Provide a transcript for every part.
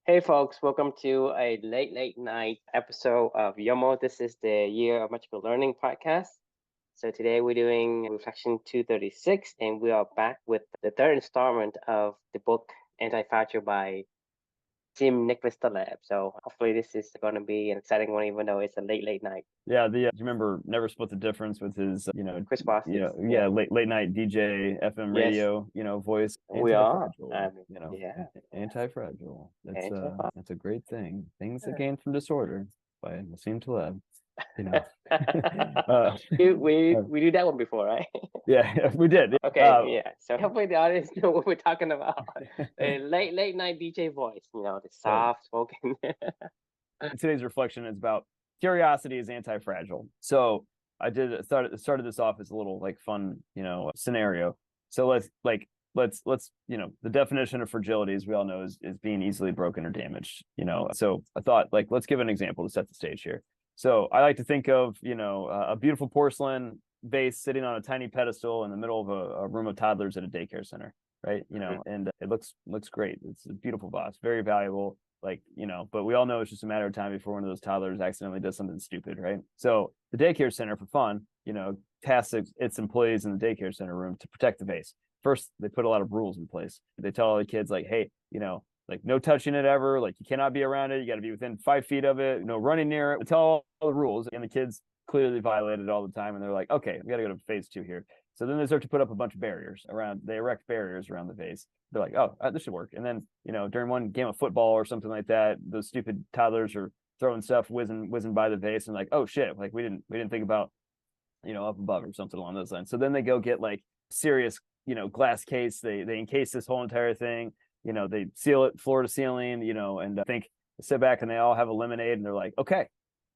Hey folks, welcome to a late night episode of YOML. This is the Year of Magical Learning podcast. So today we're doing reflection 236, and we are back with the third installment of the book Anti-Fragile by Naim Nicholas Taleb. So hopefully this is going to be an exciting one, even though it's a late night. Yeah, do you remember Never Split the Difference with his, Chris Bostic. yeah, late night DJ, FM Yes, radio, voice, we are. anti-fragile, Yeah, anti-fragile. Antifa. That's a great thing. Things that gain from disorder by Nassim Taleb. You know, we do that one before, right? yeah, we did. Okay, yeah. So hopefully the audience know what we're talking about. A late night DJ voice, the soft spoken. Today's reflection is about curiosity is anti-fragile. So I started this off as a little fun, scenario. So let's the definition of fragility, as we all know, is being easily broken or damaged. So I thought let's give an example to set the stage here. So I like to think of a beautiful porcelain vase sitting on a tiny pedestal in the middle of a room of toddlers at a daycare center, right? And it looks great. It's a beautiful vase, very valuable. But we all know it's just a matter of time before one of those toddlers accidentally does something stupid, right? So the daycare center, for fun, tasks its employees in the daycare center room to protect the vase. First, they put a lot of rules in place. They tell all the kids, hey, no touching it ever, you cannot be around it, you got to be within 5 feet of it, no running near it. They tell all the rules, and the kids clearly violate it all the time, and they're like, okay, we got to go to phase 2 here. So then they start to put up a bunch of barriers around. They erect barriers around the vase. They're like, oh, this should work. And then, during one game of football or something like that, those stupid toddlers are throwing stuff whizzing by the vase, and like, oh shit, we didn't think about, up above or something along those lines. So then they go get serious, glass case. They encase this whole entire thing. They seal it floor to ceiling. And I think they sit back and they all have a lemonade, and they're like, okay,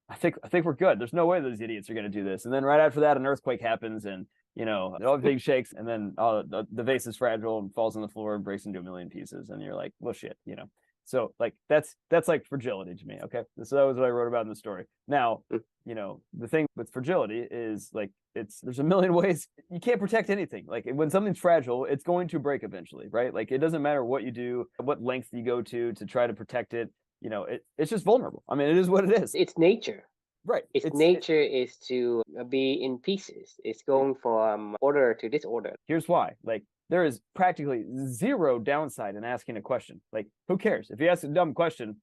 I think we're good. There's no way those idiots are going to do this. And then right after that, an earthquake happens, and all the big shakes, and then the vase is fragile and falls on the floor and breaks into a million pieces, and you're like, well, shit. So that's fragility to me. Okay, so that was what I wrote about in the story. Now, the thing with fragility is there's a million ways. You can't protect anything. When something's fragile, it's going to break eventually, right? It doesn't matter what you do, what length you go to try to protect it. It's just vulnerable. I mean, it is what it is. It's nature. Right. Its nature is to be in pieces. It's going from order to disorder. Here's why. There is practically zero downside in asking a question. Who cares? If you ask a dumb question,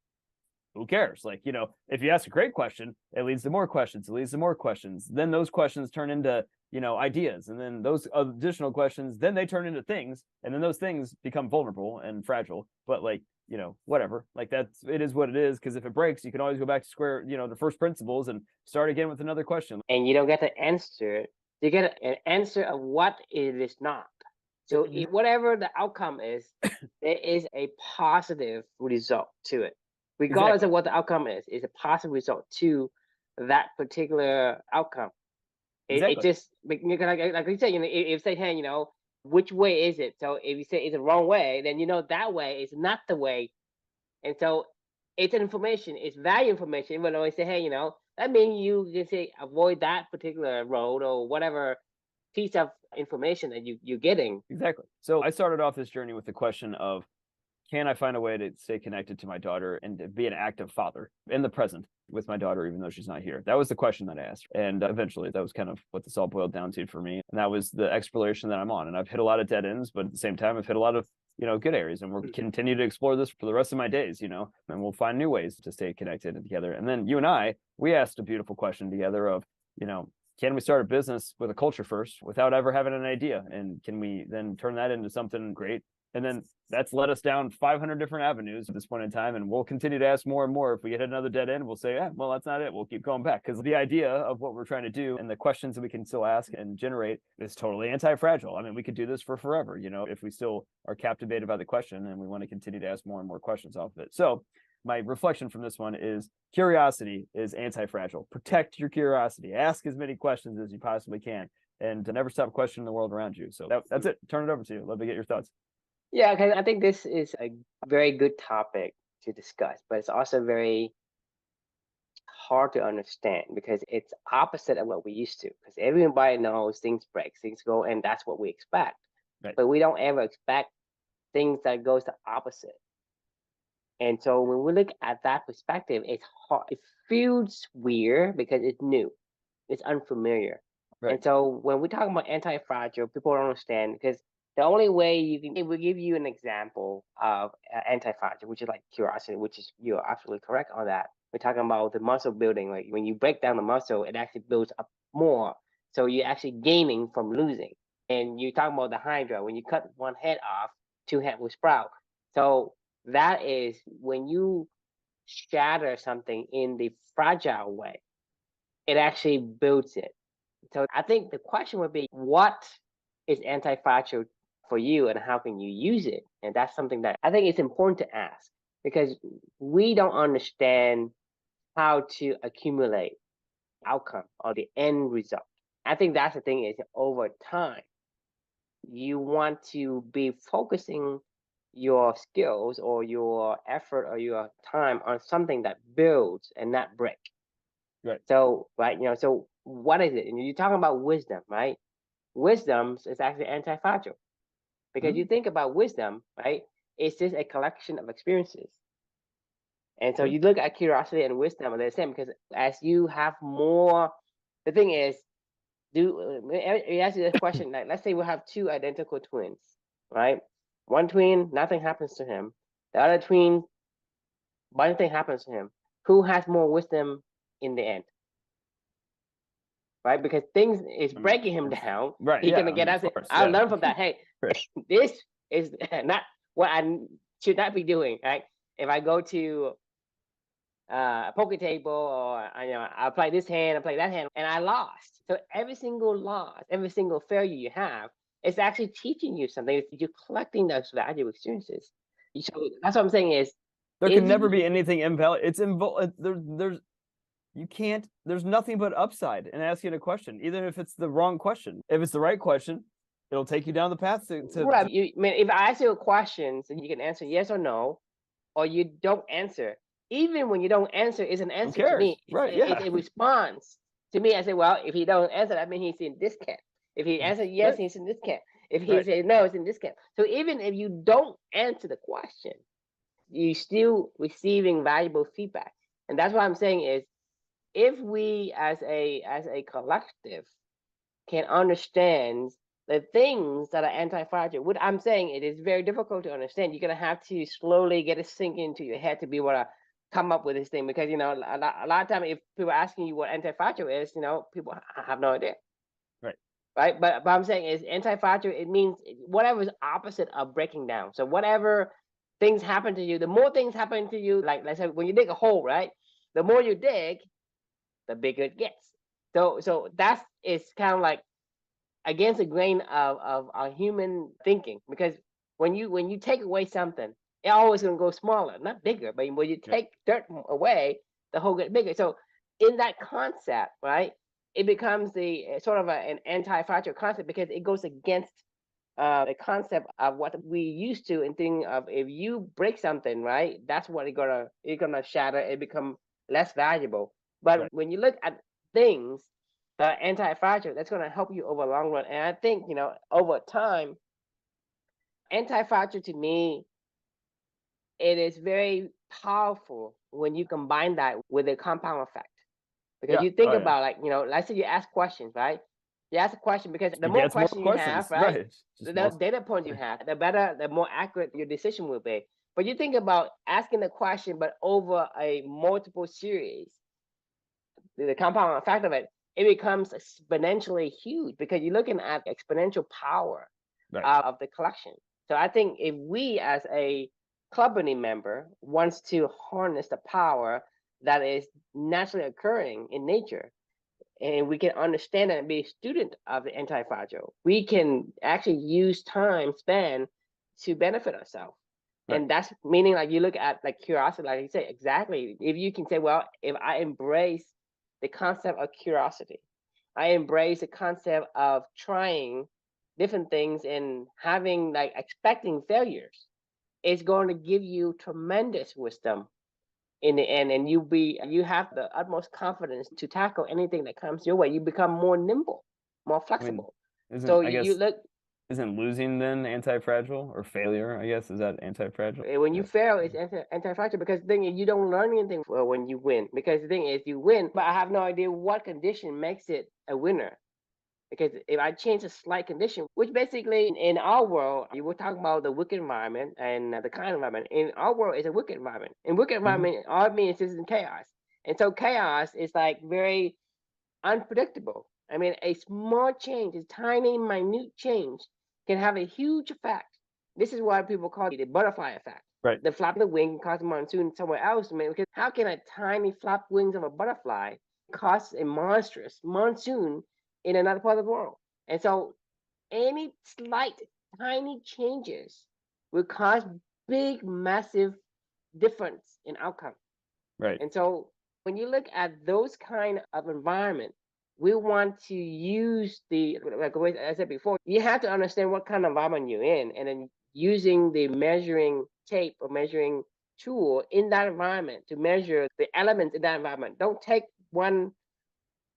who cares? If you ask a great question, it leads to more questions. It leads to more questions. Then those questions turn into, ideas. And then those additional questions, then they turn into things. And then those things become vulnerable and fragile. But whatever, it is what it is. Because if it breaks, you can always go back to the first principles and start again with another question. And you don't get the answer. You get an answer of what it is not. So whatever the outcome is, there is a positive result to it. Regardless of what the outcome is a positive result to that particular outcome. It just, like you said, if say, hey, which way is it? So if you say it's the wrong way, then that way is not the way. And so it's an information, it's value information. Even though I say, hey, that means you can say avoid that particular road or whatever piece of information that you're getting. Exactly. So I started off this journey with the question of, can I find a way to stay connected to my daughter and to be an active father in the present with my daughter, even though she's not here? That was the question that I asked. And eventually that was kind of what this all boiled down to for me. And that was the exploration that I'm on. And I've hit a lot of dead ends, but at the same time, I've hit a lot of, good areas. And we'll continue to explore this for the rest of my days, and we'll find new ways to stay connected and together. And then you and I, we asked a beautiful question together of, can we start a business with a culture first without ever having an idea? And can we then turn that into something great? And then that's led us down 500 different avenues at this point in time. And we'll continue to ask more and more. If we get another dead end, we'll say, yeah, well, that's not it. We'll keep going back. Because the idea of what we're trying to do and the questions that we can still ask and generate is totally anti-fragile. I mean, we could do this for forever, if we still are captivated by the question and we want to continue to ask more and more questions off of it. So my reflection from this one is curiosity is anti-fragile. Protect your curiosity. Ask as many questions as you possibly can and never stop questioning the world around you. So that's it. Turn it over to you. Love to get your thoughts. Yeah, because I think this is a very good topic to discuss, but it's also very hard to understand because it's opposite of what we used to. Because everybody knows things break, things go, and that's what we expect. Right. But we don't ever expect things that goes the opposite. And so when we look at that perspective, it's hard. It feels weird because it's new, it's unfamiliar. Right. And so when we talk about anti-fragile, people don't understand because the only way you can, it will give you an example of anti-fragile, which is like curiosity, which is, you're absolutely correct on that. We're talking about the muscle building. Like when you break down the muscle, it actually builds up more. So you're actually gaining from losing. And you talk about the hydra, when you cut one head off, two head will sprout. So that is when you shatter something in the fragile way, it actually builds it. So I think the question would be, what is anti-fragile for you and how can you use it? And that's something that I think it's important to ask because we don't understand how to accumulate outcome or the end result. I think that's the thing is over time, you want to be focusing your skills or your effort or your time on something that builds and not break. Right. So, right, so what is it? And you're talking about wisdom, right? Wisdom is actually anti-fragile because you think about wisdom, right? It's just a collection of experiences. And so you look at curiosity and wisdom are the same because as you have more, the thing is, you ask you this question, like let's say we have two identical twins, right? One twin, nothing happens to him. The other twin, one thing happens to him. Who has more wisdom in the end? Right? Because things is breaking him down. Right. He's Yeah, gonna get out. course, I'll learn from that. Hey, Right. this is not what I should not be doing. Right? If I go to a poker table or I play this hand, I play that hand, and I lost. So every single loss, every single failure you have, it's actually teaching you something. You're collecting those valuable experiences. So that's what I'm saying is there can never be anything invalid. It's there's you can't, there's nothing but upside in asking a question, even if it's the wrong question. If it's the right question, it'll take you down the path to right. I mean, if I ask you a question, so you can answer yes or no, or you don't answer. Even when you don't answer, it's an answer to me. Right? It's a response to me. I say, well, if he don't answer, that means he's in this camp. If he answers yes, he's in this camp. If he says no, it's in this camp. So even if you don't answer the question, you still receiving valuable feedback. And that's what I'm saying is, if we as a collective can understand the things that are anti-fragile, what I'm saying, it is very difficult to understand. You're gonna have to slowly get it sink into your head to be able to come up with this thing because a lot of time if people are asking you what anti-fragile is, people have no idea. Right. But I'm saying is anti-fragile, it means whatever is opposite of breaking down. So whatever things happen to you, the more things happen to you, like let's say when you dig a hole, right? The more you dig, the bigger it gets. So that's it's kind of like against the grain of our human thinking because when you take away something, it always gonna go smaller, not bigger. But when you take dirt away, the hole gets bigger. So in that concept, right, it becomes the sort of an anti-fragile concept because it goes against the concept of what we used to and think of. If you break something, right, that's what it's gonna shatter. It become less valuable. But when you look at things anti-fragile, that's going to help you over the long run. And I think, over time, anti-fragile to me, it is very powerful when you combine that with a compound effect. Because you think about like, let's say you ask questions, right? You ask a question because the more questions you have, right? The data points you have, the more accurate your decision will be. But you think about asking the question, but over a multiple series, the compound effect of it, it becomes exponentially huge because you're looking at exponential power of the collection. So I think if we as a company member wants to harness the power that is naturally occurring in nature, and we can understand it and be a student of the anti-fragile, we can actually use time span to benefit ourselves. And that's meaning like you look at like curiosity, like you say, exactly. If you can say, well, if I embrace the concept of curiosity, I embrace the concept of trying different things and having like expecting failures, it's going to give you tremendous wisdom in the end, and you have the utmost confidence to tackle anything that comes your way. You become more nimble, more flexible. So you look Isn't losing then anti-fragile, or failure, I guess? Is that anti-fragile? When you fail, it's anti-fragile, because the thing is, you don't learn anything when you win. Because the thing is, you win, but I have no idea what condition makes it a winner. Because if I change a slight condition, which basically in our world, you were talking about the wicked environment and the kind environment. In our world, it's a wicked environment. In wicked environment, all it means is in chaos. And so chaos is like very unpredictable. I mean, a small change, a tiny, minute change can have a huge effect. This is why people call it the butterfly effect. Right. The flap of the wing causes monsoon somewhere else. I mean, because how can a tiny flap wings of a butterfly cause a monstrous monsoon in another part of the world? And so any slight, tiny changes will cause big, massive difference in outcome. Right. And so when you look at those kind of environment, we want to use like I said before, you have to understand what kind of environment you're in, and then using the measuring tape or measuring tool in that environment to measure the elements in that environment. Don't take one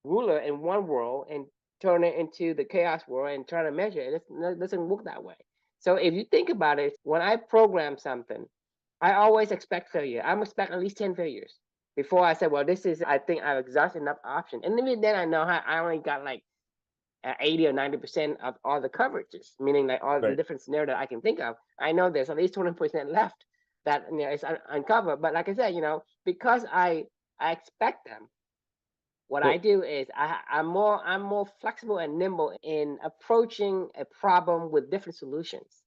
ruler in one world and turn it into the chaos world and try to measure it. It doesn't work that way. So if you think about it, when I program something, I always expect failure. I expect at least 10 failures before I say, well, I think I've exhausted enough options. And even then I know I only got like 80 or 90% of all the coverages, meaning like all the different scenarios that I can think of. I know there's at least 20% left that is uncovered. But like I said, because I expect them, what I do is I'm more flexible and nimble in approaching a problem with different solutions.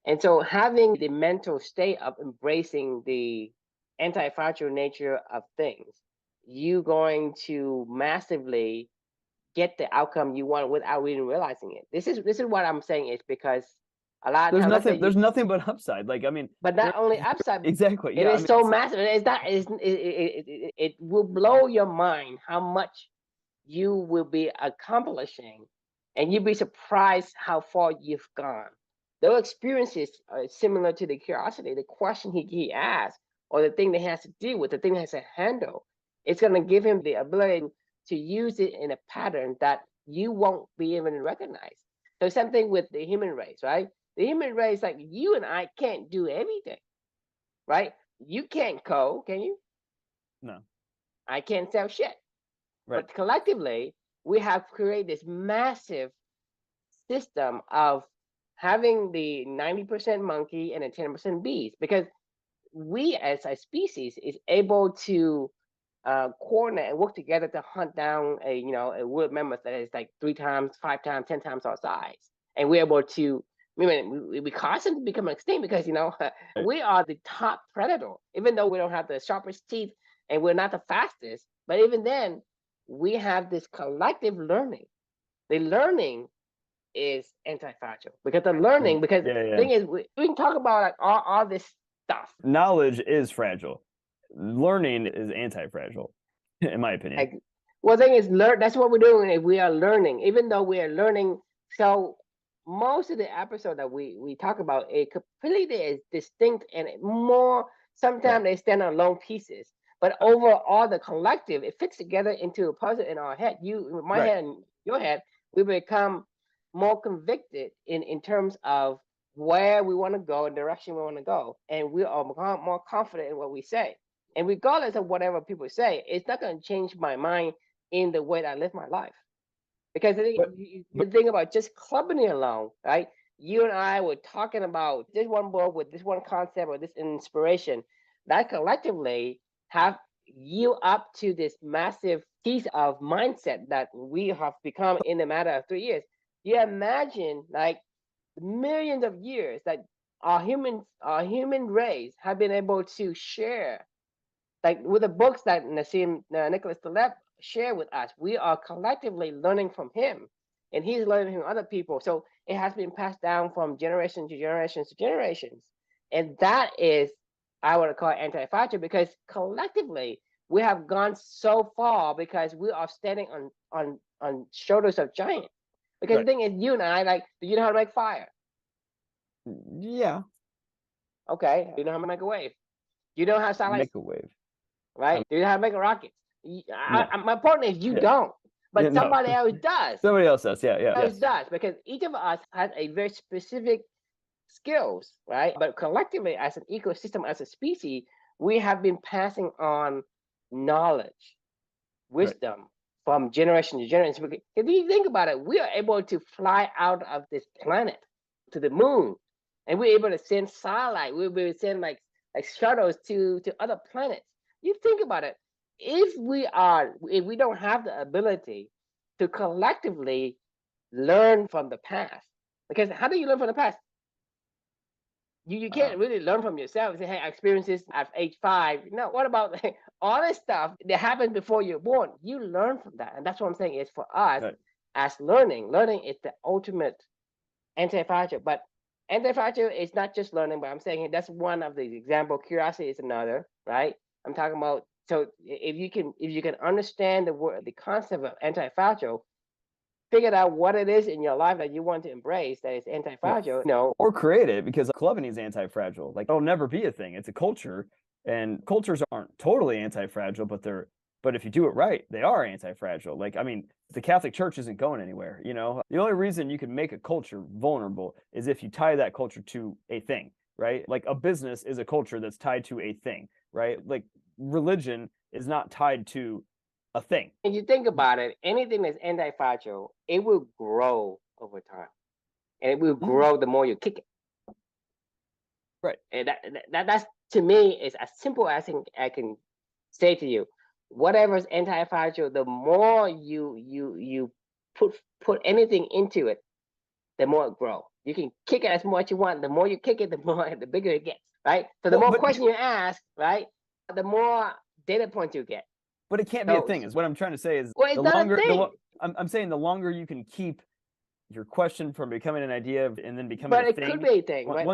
And so having the mental state of embracing the anti-fragile nature of things, you going to massively get the outcome you want without even realizing it. This is what I'm saying is because a lot of times there's nothing but upside. Like, I mean, but not only upside, exactly. it is so massive. It will blow your mind how much you will be accomplishing, and you'll be surprised how far you've gone. Those experiences are similar to the curiosity, the question he asked, or the thing that he has to deal with, the thing that has to handle. It's going to give him the ability to use it in a pattern that you won't be able to recognize. So same thing with the human race, right? The human race, like you and I can't do everything, right? You can't code, can you? No. I can't sell shit. Right. But collectively, we have created this massive system of having the 90% monkey and the 10% bees, because we as a species is able to coordinate and work together to hunt down a wood mammoth that is like 3 times, 5 times, 10 times our size, and we're able to. I mean, we constantly become extinct because we are the top predator, even though we don't have the sharpest teeth and we're not the fastest. But even then, we have this collective learning. The learning is anti-fragile because the thing is, we can talk about like all this stuff. Knowledge is fragile. Learning is anti-fragile, in my opinion. Well, the thing is, that's what we're doing. We are learning, even though we are learning. So most of the episode that we talk about is completely distinct and more. Sometimes they stand on alone pieces, but overall, the collective, it fits together into a puzzle in our head. My head, and your head, we become more convicted in terms of where we want to go and direction we want to go, and we are more confident in what we say. And regardless of whatever people say, it's not going to change my mind in the way that I live my life. Because the thing about just clubbing it alone, right? You and I were talking about this one book with this one concept or this inspiration that collectively have you up to this massive piece of mindset that we have become in a matter of 3 years. You imagine like millions of years that our human race have been able to share, like with the books that Nassim Nicholas Taleb shared with us. We are collectively learning from him, and he's learning from other people. So it has been passed down from generation to generations to generations, and that is, I would call it anti-fragile, because collectively we have gone so far because we are standing on shoulders of giants. Because the thing is, you and I, like, do you know how to make fire? Yeah. Okay. Do you know how to make a wave? You know how to make a wave, right? Do you know how to make a rocket? My point is, you don't. but somebody else does. Somebody else does. Yeah, yeah. Else does, because each of us has a very specific skills, right? But collectively, as an ecosystem, as a species, we have been passing on knowledge, wisdom from generation to generation. If you think about it, we are able to fly out of this planet to the moon, and we're able to send satellite. We're able to send like shuttles to other planets. You think about it. If we don't have the ability to collectively learn from the past, because how do you learn from the past? You can't really learn from yourself and say, hey, I experienced this at age 5. No, what about all this stuff that happened before you're born? You learn from that. And that's what I'm saying is for us as learning is the ultimate anti-fragile. But anti-fragile is not just learning, but I'm saying that's one of the examples. Curiosity is another, right? I'm talking about, so if you can understand the concept of anti-fragile, figure out what it is in your life that you want to embrace that is anti-fragile, or create it, because clubbing is anti-fragile. Like, it'll never be a thing. It's a culture, and cultures aren't totally anti-fragile, but if you do it right, they are anti-fragile. Like, I mean, the Catholic Church isn't going anywhere. The only reason you can make a culture vulnerable is if you tie that culture to a thing, right? Like, a business is a culture that's tied to a thing, right? Like, religion is not tied to a thing. And you think about it, anything that's anti-fragile, it will grow over time, and it will grow the more you kick it. Right. And that's to me is as simple as I can say to you. Whatever is anti-fragile, the more you put anything into it, the more it grows. You can kick it as much as you want. The more you kick it, the bigger it gets. Right. So the more questions you ask, right, the more data points you get. But it can't be a thing, is what I'm trying to say. Is well, it's not a thing. I'm saying the longer you can keep your question from becoming an idea and then becoming a thing. But it could be a thing, right?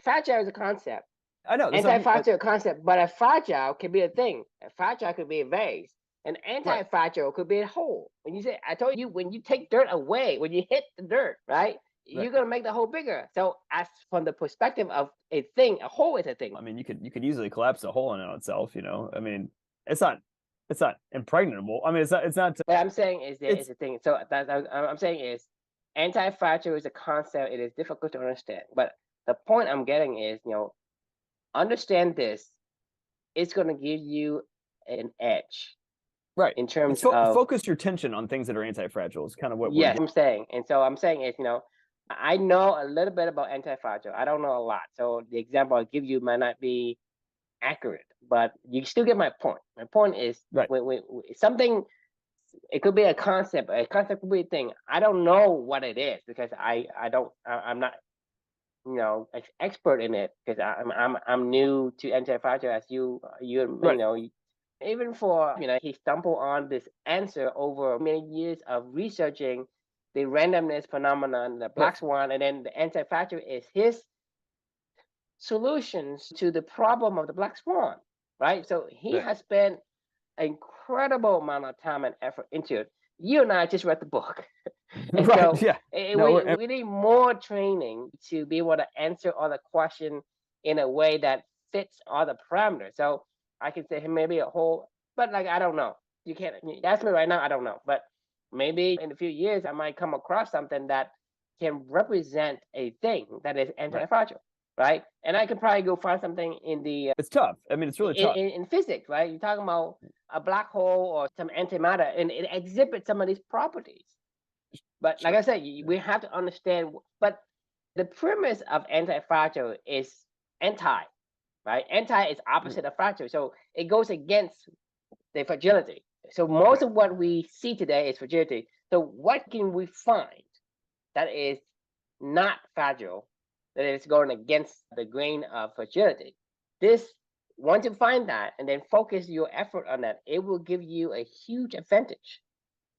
Fragile is a concept. I know. Anti-fragile is a concept, but a fragile can be a thing. A fragile could be a vase. An anti-fragile could be a hole. I told you, when you take dirt away, when you hit the dirt, right? You're gonna make the hole bigger. So, as from the perspective of a thing, a hole is a thing. I mean, you could easily collapse a hole in on itself. I mean, it's not impregnable. I mean, it's not. What I'm saying is that it's a thing. So I'm saying is anti-fragile is a concept. It is difficult to understand, but the point I'm getting is, understand this. It's going to give you an edge, right? In terms of focus your attention on things that are anti-fragile. Is kind of what. Yes, I'm saying, and so I'm saying is, I know a little bit about anti-fragile. I don't know a lot, so the example I give you might not be accurate, but you still get my point. My point is, when something, it could be a concept could be a thing. I don't know what it is, because I'm not expert in it, because I'm new to anti-fragile, as you even for he stumbled on this answer over many years of researching the randomness phenomenon, the black swan, and then the anti-fragile is his solutions to the problem of the black swan, right? So he has spent an incredible amount of time and effort into it. You and I just read the book. We need more training to be able to answer all the questions in a way that fits all the parameters. So I can say maybe a whole, but I don't know. You can't ask me right now, I don't know. But maybe in a few years I might come across something that can represent a thing that is anti-fragile. Right, and I could probably go find something in the. It's tough. I mean, it's really tough in physics, right? You're talking about a black hole or some antimatter, and it exhibits some of these properties. But like I said, we have to understand. But the premise of anti-fragile is anti, right? Anti is opposite of fragile, so it goes against the fragility. So most of what we see today is fragility. So what can we find that is not fragile, that is going against the grain of fragility? Once you find that and then focus your effort on that, it will give you a huge advantage.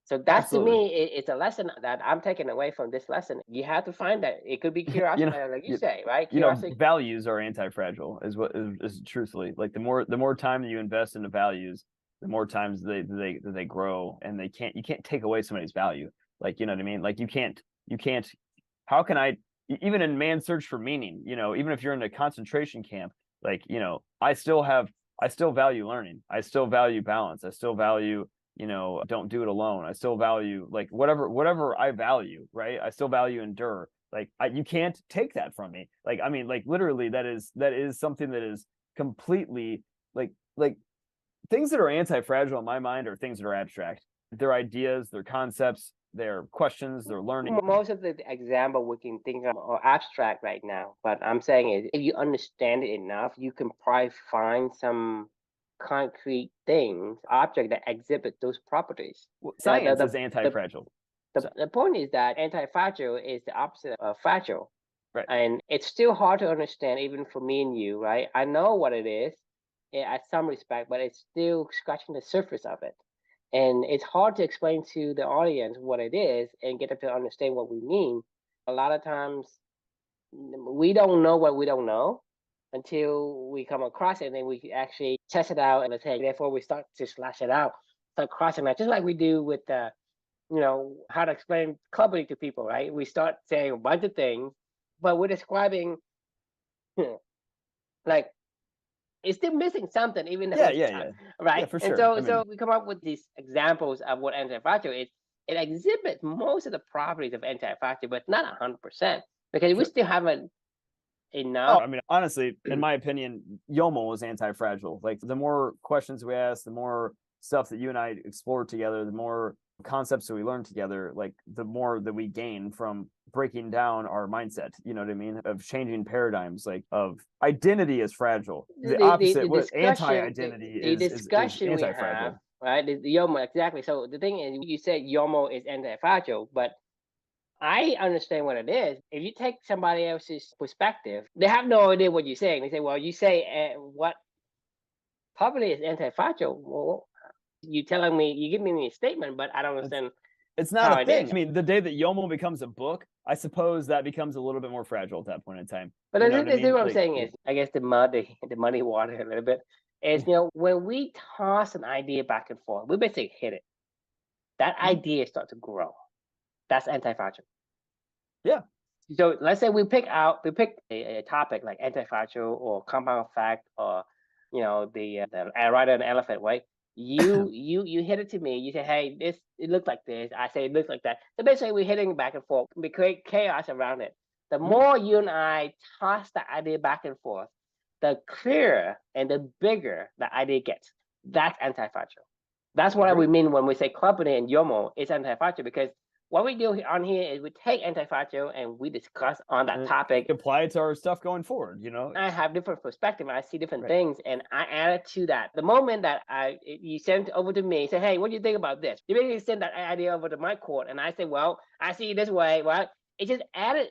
So that's to me, it's a lesson that I'm taking away from this lesson. You have to find that. It could be curiosity, like you say, right? Curiosity. Values are anti-fragile, is what is truthfully. Like, the more time that you invest into values, the more times they grow, and you can't take away somebody's value. Like, you know what I mean? Like, you can't. How can I? Even in man's search for meaning, even if you're in a concentration camp, like, I still value learning. I still value balance. I still value, don't do it alone. I still value like whatever I value, right? I still value endure. Like you can't take that from me. Like, I mean, like literally that is something that is completely like things that are anti-fragile in my mind are things that are abstract. They're ideas, they're concepts, they're questions, they're learning. Most of the example we can think of are abstract right now, but I'm saying is if you understand it enough, you can probably find some concrete things, object that exhibit those properties. Well, science is anti-fragile. The point is that anti-fragile is the opposite of fragile. Right. And it's still hard to understand, even for me and you, right? I know what it is at some respect, but it's still scratching the surface of it. And it's hard to explain to the audience what it is and get them to understand what we mean. A lot of times we don't know what we don't know until we come across it, and then we actually test it out and say, therefore we start to slash it out, start crossing that, just like we do with how to explain clubbing to people, right? We start saying a bunch of things, but we're describing like it's still missing something, even though right? Yeah, for and sure. so we come up with these examples of what anti-fragile is. It exhibits most of the properties of anti-fragile, but not 100%, because we still haven't enough. I mean, honestly, in my opinion, YOML is anti-fragile. Like the more questions we ask, the more stuff that you and I explore together, the more concepts that we learn together, like the more that we gain from breaking down our mindset, you know what I mean, of changing paradigms, like of identity is fragile, the opposite with anti-identity is discussion we have, right? The YOML, exactly. So the thing is, you said YOML is anti-fragile, but I understand what it is. If you take somebody else's perspective, they have no idea what you're saying. They say, well, you say what property is anti-fragile. Well, you telling me, you give me a statement, but I don't understand. It's not a thing. I mean, the day that YOML becomes a book, I suppose that becomes a little bit more fragile at that point in time. But this is what I'm saying is, I guess the muddy water a little bit is, when we toss an idea back and forth, we basically hit it. That idea starts to grow. That's anti-fragile. Yeah. So let's say we pick a topic like anti-fragile or compound fact or the rider and the elephant, right? You hit it to me. You say, hey, it looks like this. I say it looks like that. So basically, we're hitting back and forth. We create chaos around it. The more you and I toss the idea back and forth, the clearer and the bigger the idea gets. That's anti-fragile. That's what we mean when we say company and YOML is anti-fragile, because what we do on here is we take anti-fragile and we discuss on that topic. Apply it to our stuff going forward, I have different perspective. I see different things, and I add it to that. The moment that you send it over to me, say, hey, what do you think about this? You basically send that idea over to my court, and I say, well, I see it this way. Well, it just added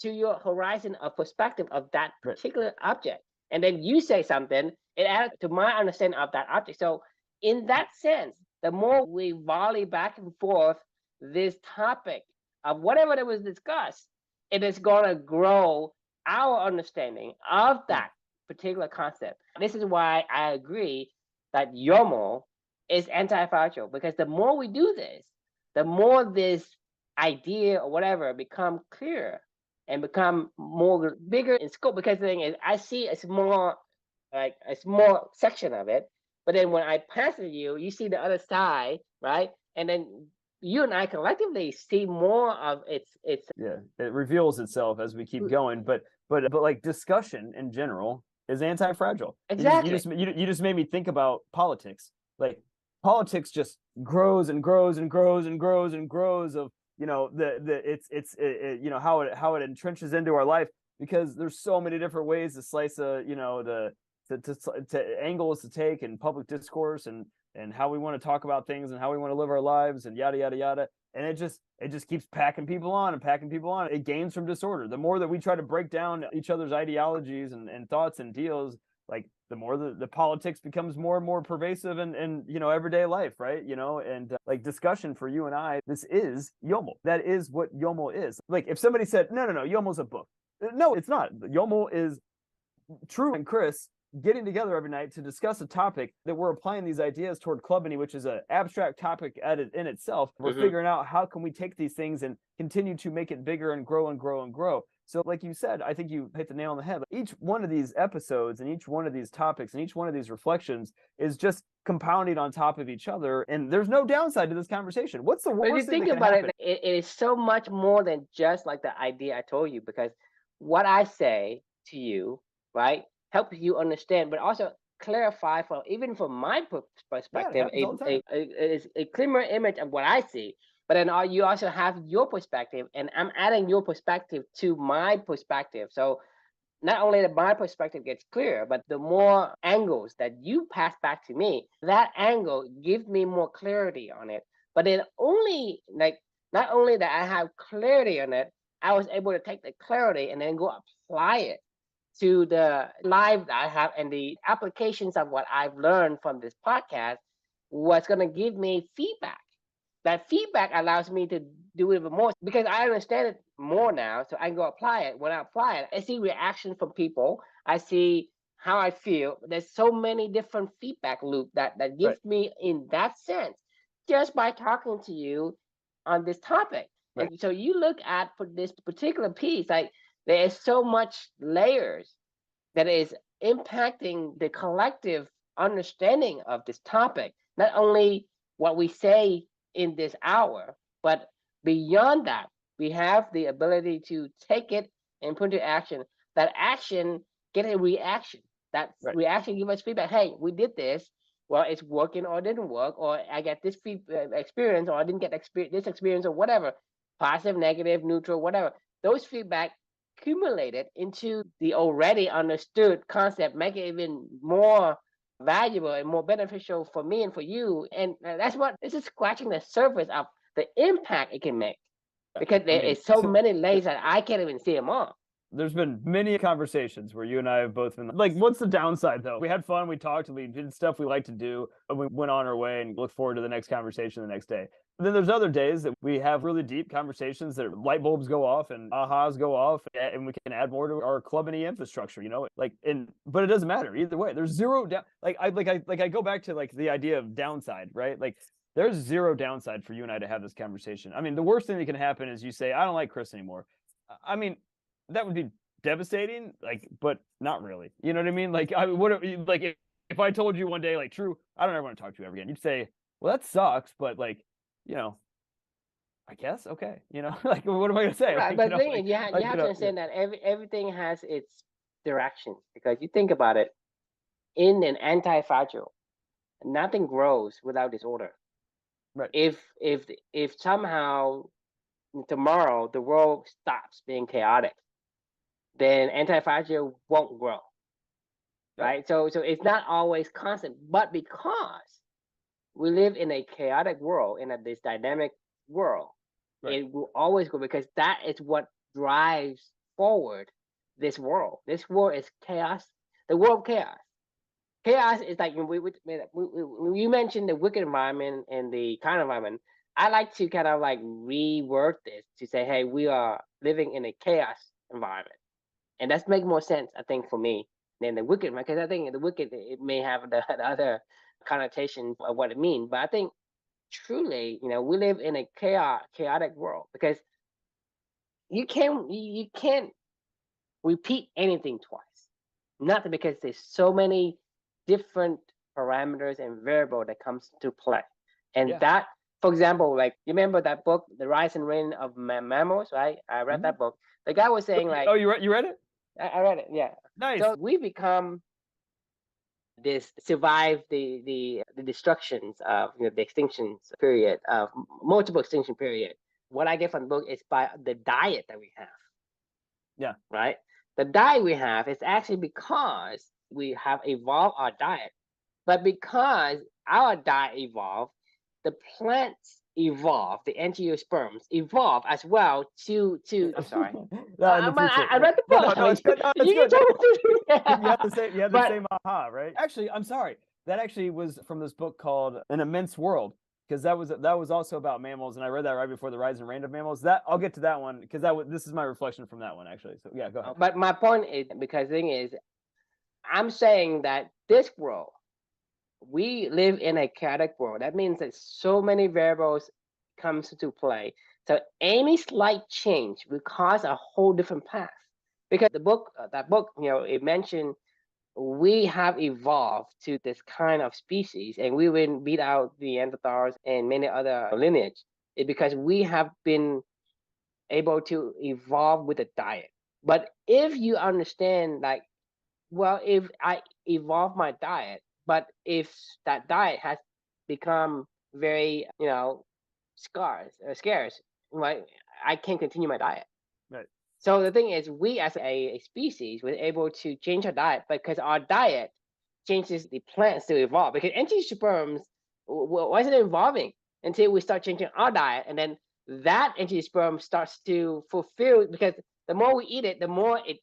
to your horizon of perspective of that particular object. And then you say something, it added to my understanding of that object. So in that sense, the more we volley back and forth this topic of whatever that was discussed, it is going to grow our understanding of that particular concept. This is why I agree that YOML is anti-fragile, because the more we do this, the more this idea or whatever become clearer and become more bigger in scope. Because the thing is, I see a small section of it, but then when I pass it to you, you see the other side, right? And then you and I collectively see more of its it reveals itself as we keep going, but like discussion in general is anti-fragile. Exactly. You just made me think about politics. Like politics just grows and grows and grows and grows and grows of how it entrenches into our life, because there's so many different ways to slice to angles to take in public discourse and how we want to talk about things and how we want to live our lives and yada yada yada, and it just keeps packing people on and packing people on. It gains from disorder. The more that we try to break down each other's ideologies and thoughts and deals, like the more the politics becomes more and more pervasive in everyday life, right? And like discussion for you and I, this is YOML. That is what YOML is. Like if somebody said no, YOML's a book. No, it's not. YOML is True and Chris getting together every night to discuss a topic that we're applying these ideas toward Clubbany, which is an abstract topic in itself. We're figuring out how can we take these things and continue to make it bigger and grow and grow and grow. So like you said, I think you hit the nail on the head. Each one of these episodes and each one of these topics and each one of these reflections is just compounding on top of each other, and there's no downside to this conversation. What's the But if you worst thing think that can about happen? it is so much more than just like the idea I told you, because what I say to you, right, helps you understand, but also clarify for even from my Yeah, it perspective happens all the time. a clearer image of what I see. But then you also have your perspective, and I'm adding your perspective to my perspective. So not only that my perspective gets clearer, but the more angles that you pass back to me, that angle gives me more clarity on it. But then only like not only that I have clarity on it, I was able to take the clarity and then go apply it to the life that I have and the applications of what I've learned from this podcast. What's going to give me feedback. That feedback allows me to do even more because I understand it more now. So I can go apply it. When I apply it, I see reaction from people. I see how I feel. There's so many different feedback loop that gives me in that sense just by talking to you on this topic. Right. And so you look at for this particular piece, like there is so much layers that is impacting the collective understanding of this topic. Not only what we say in this hour, but beyond that, we have the ability to take it and put into action. That action get a reaction. That reaction give us feedback. Hey, we did this. Well, it's working or it didn't work, or I get this experience, or I didn't get this experience, or whatever. Positive, negative, neutral, whatever. Those feedback accumulated into the already understood concept, make it even more valuable and more beneficial for me and for you. And that's what this is scratching the surface of the impact it can make, because there is so many layers that I can't even see them all. There's been many conversations where you and I have both been like, what's the downside though? We had fun, we talked, we did stuff we like to do, and we went on our way and look forward to the next conversation the next day. But then there's other days that we have really deep conversations that light bulbs go off and ahas go off, and we can add more to our club and infrastructure, like, but it doesn't matter either way. There's zero down. I go back to like the idea of downside, right? Like there's zero downside for you and I to have this conversation. I mean, the worst thing that can happen is you say, I don't like Chris anymore. I mean, that would be devastating, like, but not really. You know what I mean? Like, I would like if I told you one day, like, True, I don't ever want to talk to you ever again. You'd say, well, that sucks, but like, I guess okay. Like, what am I gonna say? Right, Like, but the thing is, you have to understand that everything has its directions, because you think about it, in an anti-fragile, nothing grows without disorder. Right. If somehow tomorrow the world stops being chaotic, then anti-fragile won't grow. Right? So it's not always constant, but because we live in a chaotic world, in this dynamic world, it will always grow, because that is what drives forward this world. This world is chaos. The world of chaos. Chaos is like you mentioned the wicked environment and the kind environment. I like to kind of like reword this to say, hey, we are living in a chaos environment. And that's make more sense, I think, for me than the wicked, because I think the wicked, it may have the other connotation of what it means. But I think truly, we live in a chaotic world, because you can't repeat anything twice. Not because there's so many different parameters and variables that comes to play. And that, for example, like, you remember that book, The Rise and Reign of Mammals, right? I read that book. The guy was saying, like, oh, you read it? I read it, yeah. Nice. So we become survive the destructions of the extinctions period, of multiple extinction period. What I get from the book is by the diet that we have. Yeah. Right? The diet we have is actually because we have evolved our diet. But because our diet evolved, the plants evolve, the angiosperms evolve as well to I'm sorry. I read the book. No, it's good. No, it's good. You have the same aha, right? Actually, I'm sorry. That actually was from this book called An Immense World, because that was also about mammals, and I read that right before The Rise and Reign of Mammals. That I'll get to that one, because this is my reflection from that one, actually. So yeah, go ahead. But my point is, because the thing is, I'm saying that this world, we live in a chaotic world. That means that so many variables comes into play. So any slight change will cause a whole different path. Because that book, it mentioned we have evolved to this kind of species, and we will beat out the Neanderthals and many other lineage, is because we have been able to evolve with a diet. But if you understand, like, well, if I evolve my diet, but if that diet has become very, scarce, right, I can't continue my diet. Right. So the thing is, we as a species were able to change our diet because our diet changes the plants to evolve. Because angiosperms wasn't evolving until we start changing our diet, and then that angiosperm starts to fulfill, because the more we eat it, the more it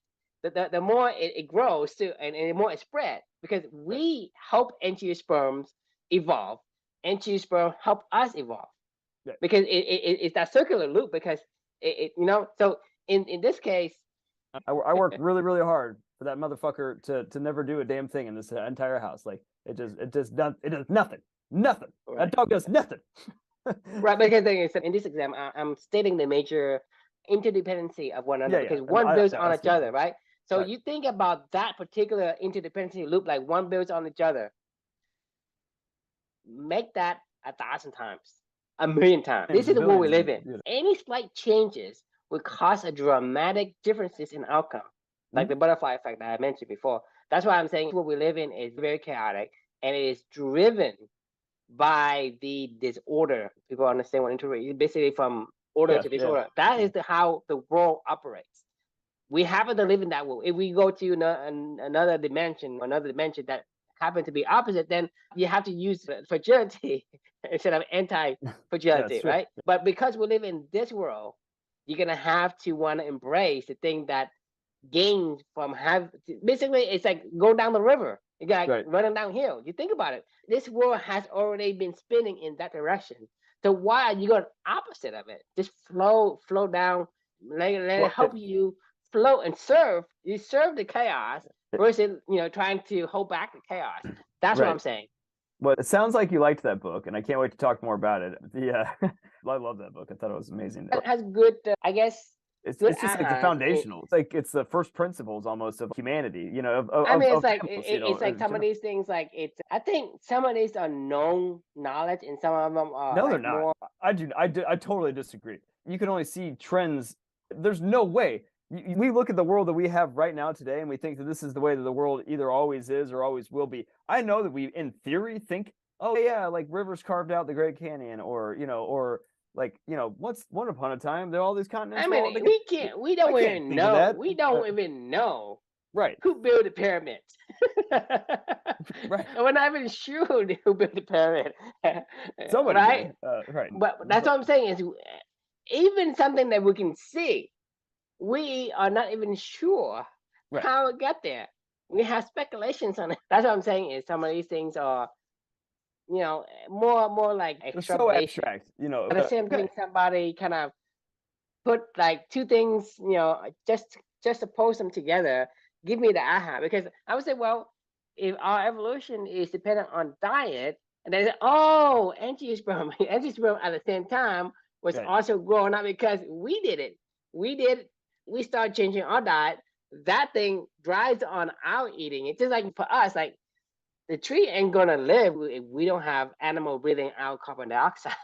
grows too, and the more it spread. Because we help angiosperms evolve, angiosperm help us evolve. Right. Because it's that circular loop. Because so in this case, I worked really, really hard for that motherfucker to never do a damn thing in this entire house. Like it does nothing. Right. That dog does nothing. Right, because in this exam, I'm stating the major interdependency of one another, because one builds on each other, right? So you think about that particular interdependency loop, like one builds on each other. Make that 1,000 times, 1,000,000 times. This is the world we live in. Any slight changes will cause a dramatic differences in outcome, like the butterfly effect that I mentioned before. That's why I'm saying what we live in is very chaotic, and it is driven by the disorder. People understand what integrate is, basically from order to disorder. That is how the world operates. We happen to live in that world. If we go to another dimension that happen to be opposite, then you have to use fragility instead of anti-fragility, right? But because we live in this world, you're gonna have to want to embrace the thing that gains from basically it's like go down the river. You got running downhill. You think about it. This world has already been spinning in that direction. So why are you going opposite of it? Just flow down. Let it help you flow and serve. You serve the chaos versus trying to hold back the chaos. That's what I'm saying. Well, it sounds like you liked that book, and I can't wait to talk more about it. I love that book. I thought it was amazing. It has good, I guess. It's just like the foundational. It's the first principles almost of humanity. It's like some of these things. Like I think some of these are known knowledge, and some of them are. No, they're not. I totally disagree. You can only see trends. There's no way. We look at the world that we have right now today, and we think that this is the way that the world either always is or always will be. I know that we, in theory, think, oh yeah, like rivers carved out the Great Canyon, or once upon a time there are all these continents. I mean, we don't even know. We don't even know. Right. Who built the pyramids? Right. And we're not even sure who built the pyramid. Somebody. Right. Right. But that's what I'm saying is, even something that we can see, we are not even sure how it got there. We have speculations on it. That's what I'm saying is some of these things are, more like so abstract. At the same thing, somebody kind of put like two things, just to post them together, give me the aha. Because I would say, well, if our evolution is dependent on diet, and then angiosperm at the same time was also growing up because we did it. We started changing our diet. That thing drives on our eating. It's just like for us, like the tree ain't gonna live if we don't have animal breathing out carbon dioxide,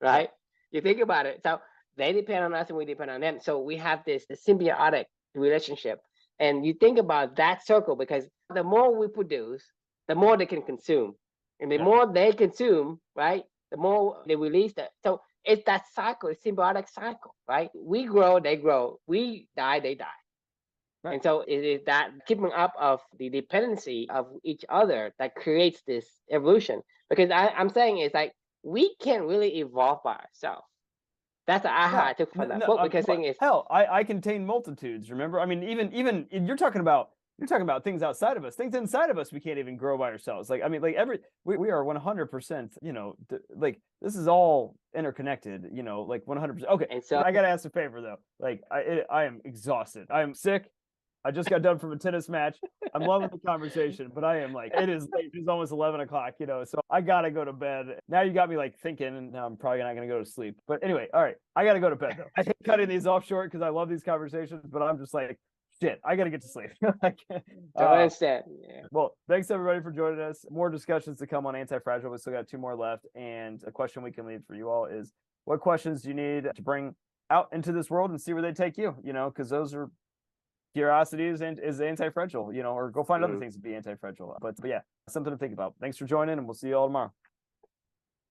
right? You think about it. So they depend on us and we depend on them. So we have this symbiotic relationship. And you think about that circle, because the more we produce, the more they can consume. And the more they consume, right, the more they release that. So it's that cycle, it's symbiotic cycle, right? We grow, they grow. We die, they die. Right. And so it is that keeping up of the dependency of each other that creates this evolution. Because I'm saying it's like we can't really evolve by ourselves. That's the aha I took from that book. Because thing is, I contain multitudes. Remember, I mean, even you're talking about things outside of us, things inside of us. We can't even grow by ourselves. Like, I mean, like we are 100%. Like this is all interconnected. Like 100%. Okay, and so I gotta ask a favor though. Like I am exhausted. I am sick. I just got done from a tennis match. I'm loving the conversation, but I am like, it is late. It's almost 11 o'clock, so I got to go to bed. Now you got me like thinking, and now I'm probably not going to go to sleep. But anyway, all right, I got to go to bed though. I hate cutting these off short because I love these conversations, but I'm just like shit, I gotta get to sleep. So understand. Yeah. Well, thanks everybody for joining us. More discussions to come on Anti-Fragile. We still got 2 more left. And a question we can leave for you all is, what questions do you need to bring out into this world and see where they take you? You know, because those are curiosities and is anti-fragile, you know, or go find other things to be anti-fragile. But yeah, something to think about. Thanks for joining, and we'll see you all tomorrow.